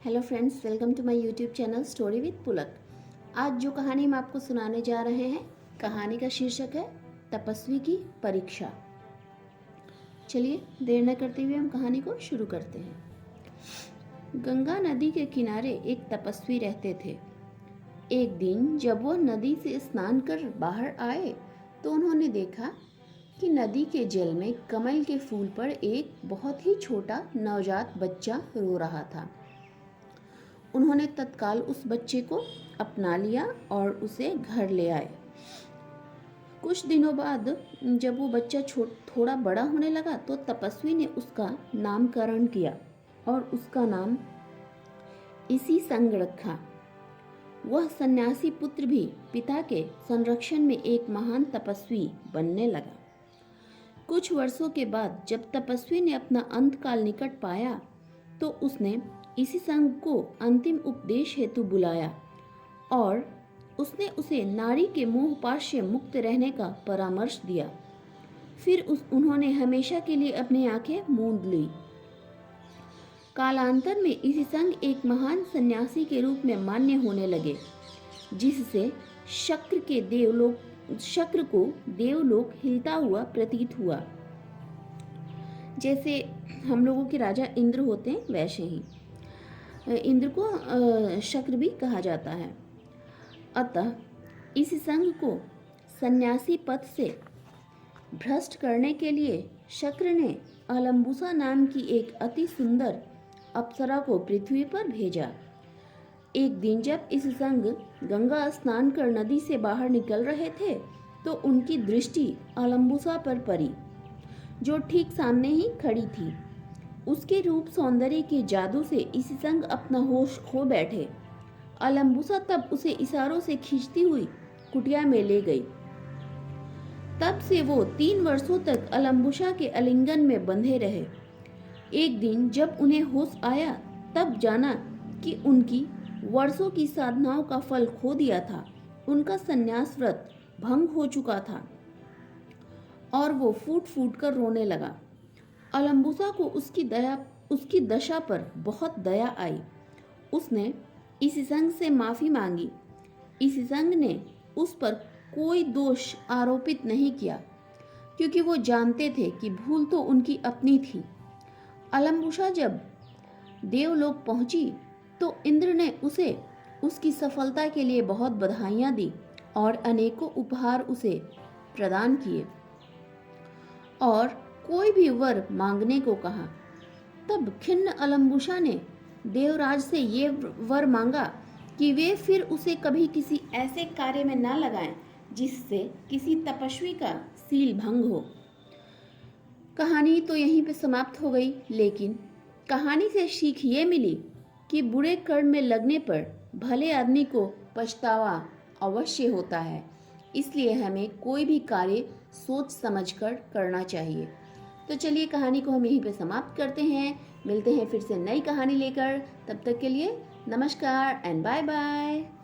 Hello friends, welcome to my YouTube channel story with Pulak. आज जो कहानी हम आपको सुनाने जा रहे हैं, कहानी का शीर्षक है तपस्वी की परीक्षा। चलिए देर न करते हुए हम कहानी को शुरू करते हैं। गंगा नदी के किनारे एक तपस्वी रहते थे। एक दिन जब वह नदी से स्नान कर बाहर आए तो उन्होंने देखा कि नदी के जल में कमल के फूल पर एक बहुत ही छोटा नवजात बच्चा रो रहा था। उन्होंने तत्काल उस बच्चे को अपना लिया और उसे घर ले आए। कुछ दिनों बाद जब वो बच्चा थोड़ा बड़ा होने लगा तो तपस्वी ने उसका नामकरण किया और उसका नाम इसी संग रखा। वह सन्यासी पुत्र भी पिता के संरक्षण में एक महान तपस्वी बनने लगा। कुछ वर्षों के बाद जब तपस्वी ने अपना अंतकाल निकट पाया तो उसने इसी संघ को अंतिम उपदेश हेतु बुलाया और उसने उसे नारी के मोह पाश से मुक्त रहने का परामर्श दिया। फिर उन्होंने हमेशा के लिए अपनी आंखें मूंद ली। कालांतर में इसी संघ एक महान सन्यासी के रूप में मान्य होने लगे, जिससे शक्र को देवलोक हिलता हुआ प्रतीत हुआ। जैसे हम लोगों के राजा इंद्र होते हैं, वैसे ही इंद्र को शक्र भी कहा जाता है। अतः इस संघ को सन्यासी पद से भ्रष्ट करने के लिए शक्र ने अलम्बुसा नाम की एक अति सुंदर अप्सरा को पृथ्वी पर भेजा। एक दिन जब इस संघ गंगा स्नान कर नदी से बाहर निकल रहे थे तो उनकी दृष्टि अलम्बुसा पर पड़ी, जो ठीक सामने ही खड़ी थी। उसके रूप सौंदर्य के जादू से इसी संग अपना होश खो बैठे। अलम्बुसा तब उसे इशारों से खींचती हुई कुटिया में ले गई। तब से वो 3 वर्षों तक अलम्बुसा के आलिंगन में बंधे रहे। एक दिन जब उन्हें होश आया तब जाना कि उनकी वर्षों की साधनाओं का फल खो दिया था। उनका संन्यास व्रत भंग हो चुका था और वो फूट फूट कर रोने लगा। अलम्बुसा को उसकी दशा पर बहुत दया आई। उसने इस संघ से माफी मांगी। इस संघ ने उस पर कोई दोष आरोपित नहीं किया, क्योंकि वो जानते थे कि भूल तो उनकी अपनी थी। अलम्बुसा जब देवलोक पहुंची तो इंद्र ने उसे उसकी सफलता के लिए बहुत बधाइयां दी और अनेकों उपहार उसे प्रदान किए और कोई भी वर मांगने को कहा। तब खिन्न अलम्बुसा ने देवराज से ये वर मांगा कि वे फिर उसे कभी किसी ऐसे कार्य में न लगाएं जिससे किसी तपस्वी का सील भंग हो। कहानी तो यहीं पे समाप्त हो गई, लेकिन कहानी से सीख ये मिली कि बुरे कर्म में लगने पर भले आदमी को पछतावा अवश्य होता है। इसलिए हमें कोई भी कार्य सोच समझकर करना चाहिए। तो चलिए कहानी को हम यहीं पे समाप्त करते हैं। मिलते हैं फिर से नई कहानी लेकर। तब तक के लिए नमस्कार एंड बाय बाय।